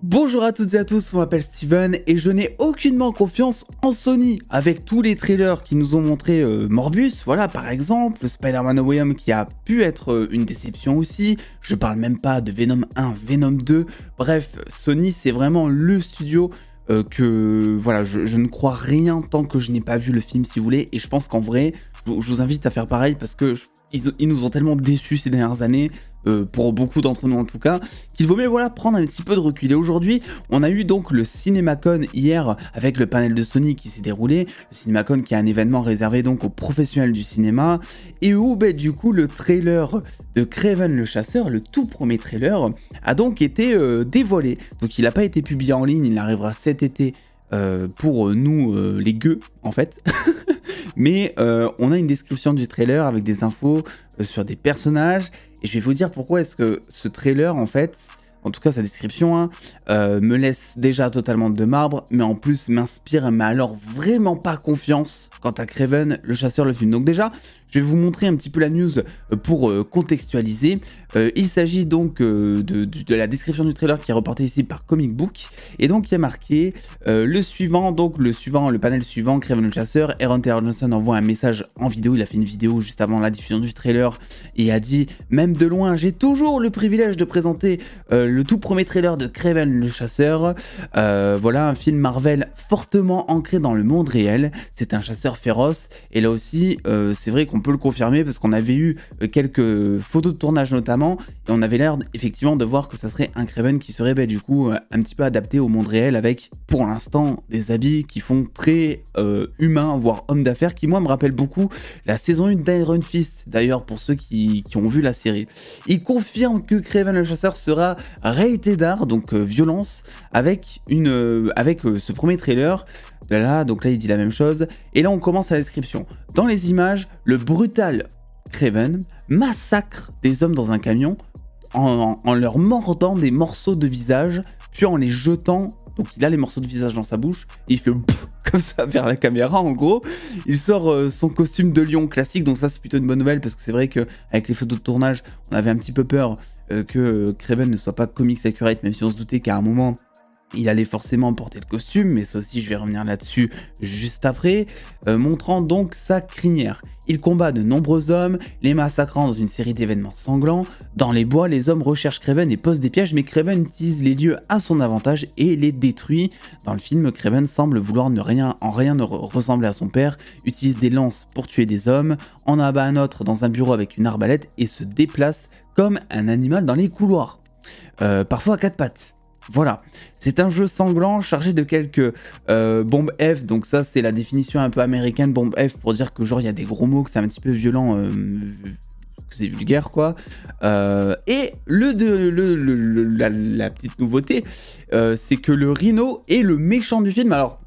Bonjour à toutes et à tous, on m'appelle Steven et je n'ai aucunement confiance en Sony. Avec tous les trailers qui nous ont montré Morbius, voilà par exemple, Spider-Man No Way Home qui a pu être une déception aussi, je parle même pas de Venom 1, Venom 2, bref, Sony c'est vraiment le studio que voilà, je ne crois rien tant que je n'ai pas vu le film si vous voulez, et je pense qu'en vrai, je vous invite à faire pareil parce que ils nous ont tellement déçus ces dernières années, pour beaucoup d'entre nous en tout cas, qu'il vaut mieux voilà, prendre un petit peu de recul. Et aujourd'hui, on a eu donc le CinemaCon hier avec le panel de Sony qui s'est déroulé, le CinemaCon qui est un événement réservé donc aux professionnels du cinéma, et où du coup le trailer de Kraven le Chasseur, le tout premier trailer, a donc été dévoilé. Donc il n'a pas été publié en ligne, il arrivera cet été pour nous les gueux en fait. Mais on a une description du trailer avec des infos sur des personnages, et je vais vous dire pourquoi est-ce que ce trailer en fait, en tout cas sa description, hein, me laisse déjà totalement de marbre, mais en plus m'inspire, mais alors vraiment pas confiance quant à Kraven le Chasseur, le film. Donc déjà, je vais vous montrer un petit peu la news pour contextualiser. Il s'agit donc de la description du trailer qui est reportée ici par Comic Book. Et donc il y a marqué le panel suivant, Kraven le Chasseur. Aaron Taylor Johnson envoie un message en vidéo. Il a fait une vidéo juste avant la diffusion du trailer et a dit « Même de loin, j'ai toujours le privilège de présenter le tout premier trailer de Kraven le Chasseur. Voilà un film Marvel fortement ancré dans le monde réel. C'est un chasseur féroce. » Et là aussi, c'est vrai qu'on peut le confirmer parce qu'on avait eu quelques photos de tournage notamment, et on avait l'air effectivement de voir que ça serait un Kraven qui serait du coup un petit peu adapté au monde réel, avec pour l'instant des habits qui font très humains, voire hommes d'affaires, qui moi me rappellent beaucoup la saison 1 d'Iron Fist, d'ailleurs pour ceux qui ont vu la série. Il confirme que Kraven le Chasseur sera rated R, donc violence, avec ce premier trailer. Donc là il dit la même chose, et là on commence à la description. Dans les images, le brutal Kraven massacre des hommes dans un camion en leur mordant des morceaux de visage, puis en les jetant. Donc il a les morceaux de visage dans sa bouche, et il fait comme ça vers la caméra en gros. Il sort son costume de lion classique, donc ça c'est plutôt une bonne nouvelle, parce que c'est vrai qu'avec les photos de tournage, on avait un petit peu peur que Kraven ne soit pas comics accurate, même si on se doutait qu'à un moment il allait forcément porter le costume, mais ça aussi je vais revenir là-dessus juste après, montrant donc sa crinière. Il combat de nombreux hommes, les massacrant dans une série d'événements sanglants. Dans les bois, les hommes recherchent Kraven et posent des pièges, mais Kraven utilise les lieux à son avantage et les détruit. Dans le film, Kraven semble vouloir en rien ne ressembler à son père, utilise des lances pour tuer des hommes, en abat un autre dans un bureau avec une arbalète et se déplace comme un animal dans les couloirs, parfois à quatre pattes. Voilà, c'est un jeu sanglant chargé de quelques bombes F, donc ça c'est la définition un peu américaine, bombe F, pour dire que genre il y a des gros mots, que c'est un petit peu violent, que c'est vulgaire quoi. Et la petite nouveauté, c'est que le Rhino est le méchant du film. Alors,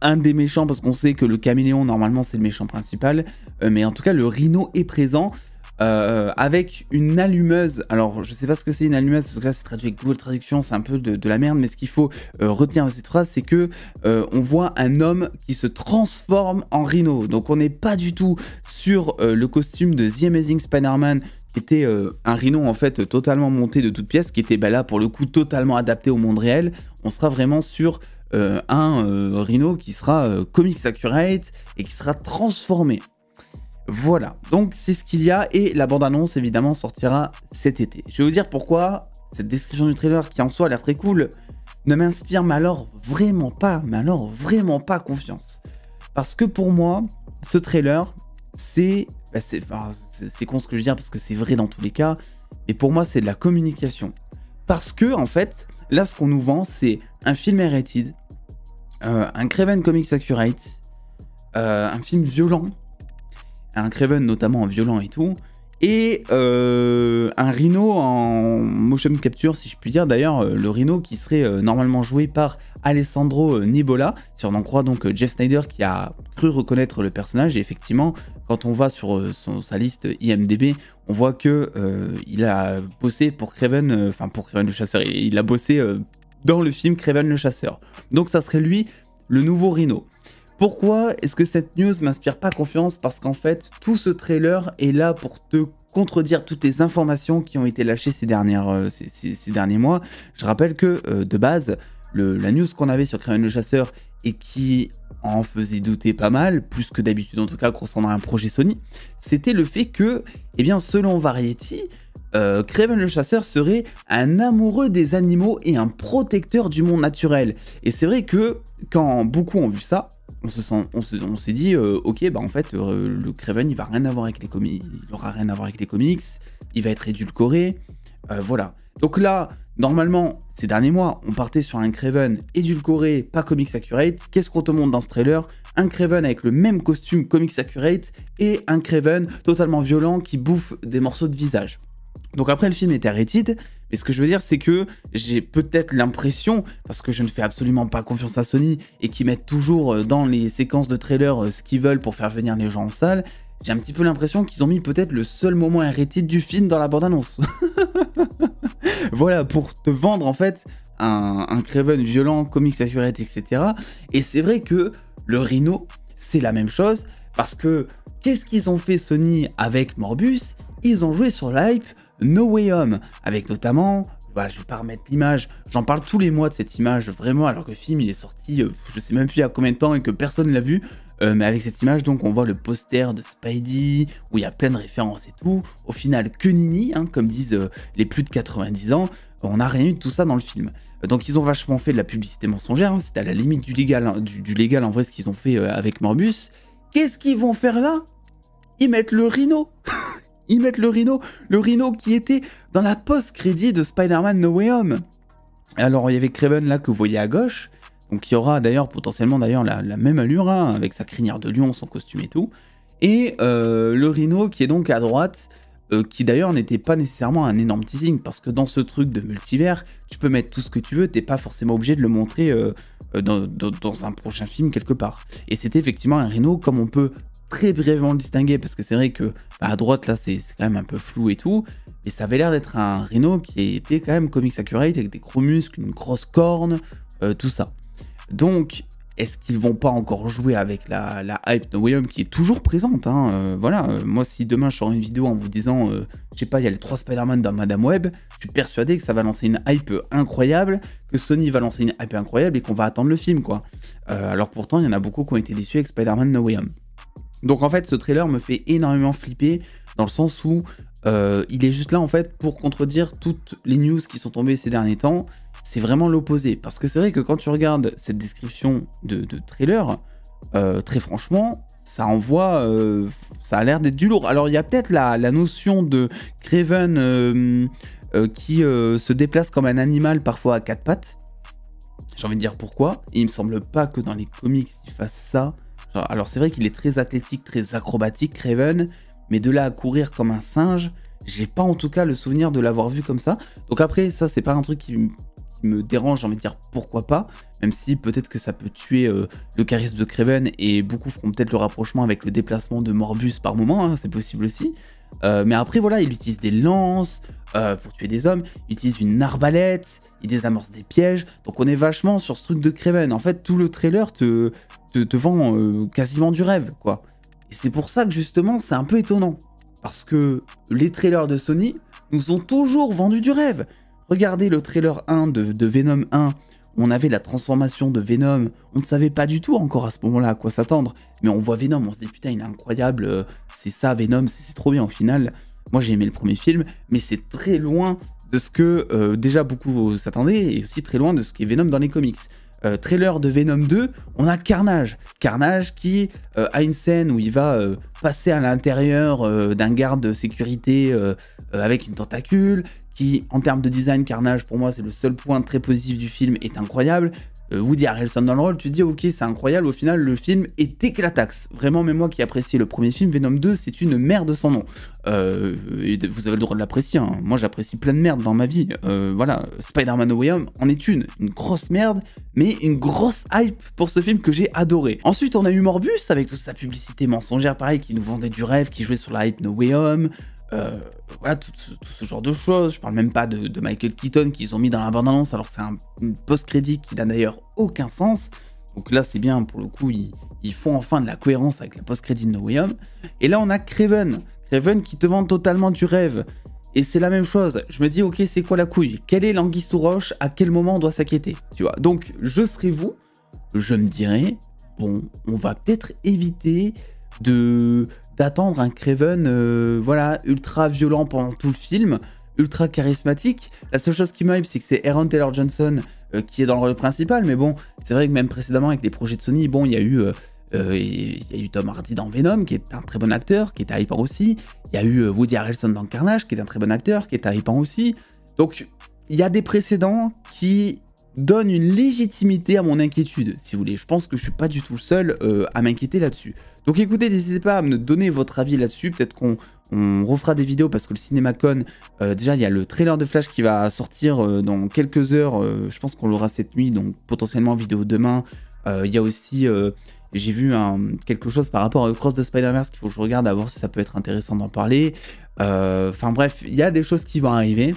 un des méchants, parce qu'on sait que le caméléon normalement c'est le méchant principal, mais en tout cas le Rhino est présent. Avec une allumeuse. Alors je sais pas ce que c'est une allumeuse, parce que là c'est traduit avec Google Traduction, c'est un peu de la merde, mais ce qu'il faut retenir de cette phrase, c'est que on voit un homme qui se transforme en Rhino. Donc on n'est pas du tout sur le costume de The Amazing Spider-Man, qui était un Rhino en fait totalement monté de toutes pièces, qui était là pour le coup totalement adapté au monde réel. On sera vraiment sur un Rhino qui sera comics accurate et qui sera transformé. Voilà, donc c'est ce qu'il y a, et la bande-annonce évidemment sortira cet été. Je vais vous dire pourquoi cette description du trailer, qui en soi a l'air très cool, ne m'inspire mais alors vraiment pas confiance. Parce que pour moi, ce trailer, c'est con ce que je veux dire, parce que c'est vrai dans tous les cas, mais pour moi c'est de la communication. Parce que en fait, là ce qu'on nous vend, c'est un film R-rated, un Kraven Comics Accurate, un film violent, un Kraven notamment en violent et tout, et un Rhino en motion capture, si je puis dire. D'ailleurs, le Rhino qui serait normalement joué par Alessandro Nivola, si on en croit donc Jeff Snyder, qui a cru reconnaître le personnage. Et effectivement, quand on va sur sa liste IMDb, on voit que il a bossé pour Kraven, pour Kraven le Chasseur, il a bossé dans le film Kraven le Chasseur. Donc ça serait lui, le nouveau Rhino. Pourquoi est-ce que cette news m'inspire pas confiance? Parce qu'en fait, tout ce trailer est là pour te contredire toutes les informations qui ont été lâchées ces derniers mois. Je rappelle que, de base, la news qu'on avait sur Kraven le Chasseur et qui en faisait douter pas mal, plus que d'habitude en tout cas concernant un projet Sony, c'était le fait que, eh bien, selon Variety, Kraven le Chasseur serait un amoureux des animaux et un protecteur du monde naturel. Et c'est vrai que quand beaucoup ont vu ça, on s'est dit, ok, bah en fait, le Kraven, il va rien avoir avec les comics, il aura rien à voir avec les comics, il va être édulcoré, voilà. Donc là, normalement, ces derniers mois, on partait sur un Kraven édulcoré, pas comics accurate. Qu'est-ce qu'on te montre dans ce trailer? Un Kraven avec le même costume comics accurate et un Kraven totalement violent qui bouffe des morceaux de visage. Donc après, le film était rated, mais ce que je veux dire, c'est que j'ai peut-être l'impression, parce que je ne fais absolument pas confiance à Sony, et qu'ils mettent toujours dans les séquences de trailer ce qu'ils veulent pour faire venir les gens en salle, j'ai un petit peu l'impression qu'ils ont mis peut-être le seul moment rated du film dans la bande-annonce. Voilà, pour te vendre en fait un Kraven violent, comics accurate, etc. Et c'est vrai que le Rhino, c'est la même chose, parce que qu'est-ce qu'ils ont fait Sony avec Morbius? Ils ont joué sur l'hype No Way Home, avec notamment, voilà, je vais pas remettre l'image, j'en parle tous les mois de cette image, vraiment, alors que le film il est sorti, je sais même plus il y a combien de temps et que personne l'a vu, mais avec cette image, donc on voit le poster de Spidey, où il y a plein de références et tout, au final que nini, hein, comme disent les plus de 90 ans, on n'a rien eu de tout ça dans le film. Donc ils ont vachement fait de la publicité mensongère, hein, c'était à la limite du légal, hein, du légal en vrai ce qu'ils ont fait avec Morbius. Qu'est-ce qu'ils vont faire là? Ils mettent le Rhino. Ils mettent le Rhino qui était dans la post-crédit de Spider-Man No Way Home. Alors il y avait Kraven là que vous voyez à gauche, donc qui aura d'ailleurs potentiellement la même allure, hein, avec sa crinière de lion, son costume et tout. Et le Rhino qui est donc à droite, qui d'ailleurs n'était pas nécessairement un énorme teasing, parce que dans ce truc de multivers, tu peux mettre tout ce que tu veux, t'es pas forcément obligé de le montrer dans un prochain film quelque part. Et c'était effectivement un Rhino comme on peut très brièvement le distinguer, parce que c'est vrai que à droite là c'est quand même un peu flou et tout, et ça avait l'air d'être un Rhino qui était quand même comics accurate avec des gros muscles, une grosse corne, tout ça. Donc est-ce qu'ils vont pas encore jouer avec la hype No Way Home qui est toujours présente, hein, voilà, moi si demain je sors une vidéo en vous disant, je sais pas, il y a les 3 Spider-Man dans Madame Web, je suis persuadé que ça va lancer une hype incroyable, que Sony va lancer une hype incroyable et qu'on va attendre le film, quoi. Alors pourtant il y en a beaucoup qui ont été déçus avec Spider-Man No Way Home. Donc en fait ce trailer me fait énormément flipper dans le sens où il est juste là en fait pour contredire toutes les news qui sont tombées ces derniers temps. C'est vraiment l'opposé, parce que c'est vrai que quand tu regardes cette description de trailer, très franchement ça envoie, ça a l'air d'être du lourd. Alors il y a peut-être la notion de Kraven qui se déplace comme un animal parfois à 4 pattes. J'ai envie de dire pourquoi, et il me semble pas que dans les comics ils fassent ça. Alors c'est vrai qu'il est très athlétique, très acrobatique, Kraven, mais de là à courir comme un singe, j'ai pas en tout cas le souvenir de l'avoir vu comme ça. Donc après, ça c'est pas un truc qui me dérange, j'ai envie de dire pourquoi pas, même si peut-être que ça peut tuer le charisme de Kraven, et beaucoup feront peut-être le rapprochement avec le déplacement de Morbius par moment, hein, c'est possible aussi. Mais après voilà, il utilise des lances pour tuer des hommes, il utilise une arbalète, il désamorce des pièges, donc on est vachement sur ce truc de Kraven. En fait tout le trailer te vend quasiment du rêve, quoi. Et c'est pour ça que justement c'est un peu étonnant, parce que les trailers de Sony nous ont toujours vendu du rêve. Regardez le trailer 1 de Venom 1, où on avait la transformation de Venom, on ne savait pas du tout encore à ce moment-là à quoi s'attendre, mais on voit Venom, on se dit putain il est incroyable, c'est ça Venom, c'est trop bien au final. Moi j'ai aimé le premier film, mais c'est très loin de ce que déjà beaucoup s'attendaient, et aussi très loin de ce qu'est Venom dans les comics. Trailer de Venom 2, on a Carnage. Carnage qui a une scène où il va passer à l'intérieur d'un garde de sécurité avec une tentacule, qui en termes de design, Carnage pour moi c'est le seul point très positif du film, est incroyable. Woody Harrelson dans le rôle, tu te dis ok c'est incroyable, au final le film est éclataxe. Vraiment, même moi qui apprécie le premier film, Venom 2 c'est une merde sans nom. Et vous avez le droit de l'apprécier, hein. Moi j'apprécie plein de merde dans ma vie. Voilà, Spider-Man No Way Home en est une grosse merde, mais une grosse hype pour ce film que j'ai adoré. Ensuite on a eu Morbius avec toute sa publicité mensongère pareil, qui nous vendait du rêve, qui jouait sur la hype No Way Home. Voilà, tout ce genre de choses. Je parle même pas de Michael Keaton qu'ils ont mis dans la bande-annonce alors que c'est une post-crédit qui n'a d'ailleurs aucun sens. Donc là, c'est bien, pour le coup, ils font enfin de la cohérence avec la post-crédit de No Way Home. Et là, on a Kraven. Kraven qui te vend totalement du rêve. Et c'est la même chose. Je me dis, ok, c'est quoi la couille? Quelle est l'anguille sous roche? À quel moment on doit s'inquiéter? Tu vois. Donc, je serai vous. Je me dirais, bon, on va peut-être éviter d'attendre un Kraven, voilà, ultra violent pendant tout le film, ultra charismatique. La seule chose qui m'hype, c'est que c'est Aaron Taylor Johnson qui est dans le rôle principal. Mais bon, c'est vrai que même précédemment avec les projets de Sony, bon, il y a eu Tom Hardy dans Venom, qui est un très bon acteur, qui est hypant aussi. Il y a eu Woody Harrelson dans Carnage, qui est un très bon acteur, qui est hypant aussi. Donc, il y a des précédents qui donnent une légitimité à mon inquiétude, si vous voulez. Je pense que je suis pas du tout le seul à m'inquiéter là-dessus. Donc écoutez, n'hésitez pas à me donner votre avis là-dessus. Peut-être qu'on refera des vidéos parce que le CinemaCon, déjà il y a le trailer de Flash qui va sortir dans quelques heures. Je pense qu'on l'aura cette nuit, donc potentiellement vidéo demain. Il y a aussi... j'ai vu quelque chose par rapport à Cross the Spider-Verse qu'il faut que je regarde à voir si ça peut être intéressant d'en parler. Enfin bref, il y a des choses qui vont arriver.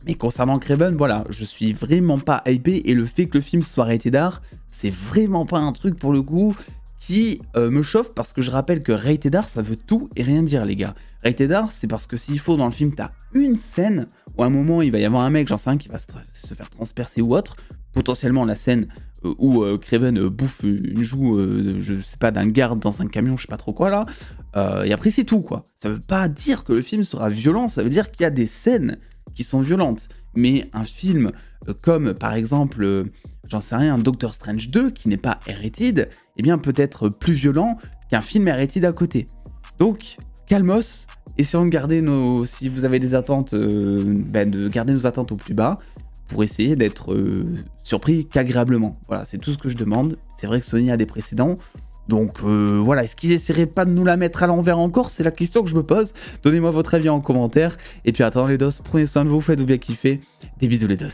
Mais concernant Kraven, voilà, je suis vraiment pas hypé et le fait que le film soit rated R, c'est vraiment pas un truc pour le coup qui me chauffe parce que je rappelle que rated R, ça veut tout et rien dire les gars. Rated R, c'est parce que s'il faut dans le film, t'as une scène où à un moment il va y avoir un mec, j'en sais rien, qui va se faire transpercer ou autre, potentiellement la scène où Kraven bouffe une joue, je sais pas, d'un garde dans un camion, je sais pas trop quoi là, et après c'est tout quoi. Ça veut pas dire que le film sera violent, ça veut dire qu'il y a des scènes qui sont violentes, mais un film comme par exemple, j'en sais rien, Doctor Strange 2 qui n'est pas rated, eh bien peut être plus violent qu'un film rated à côté. Donc calmos, essayons de garder si vous avez des attentes, de garder nos attentes au plus bas pour essayer d'être surpris qu'agréablement. Voilà, c'est tout ce que je demande. C'est vrai que Sony a des précédents. Donc voilà, est-ce qu'ils essaieraient pas de nous la mettre à l'envers encore? C'est la question que je me pose. Donnez-moi votre avis en commentaire. Et puis attendez les dos, prenez soin de vous, faites-vous bien kiffer. Des bisous les dos.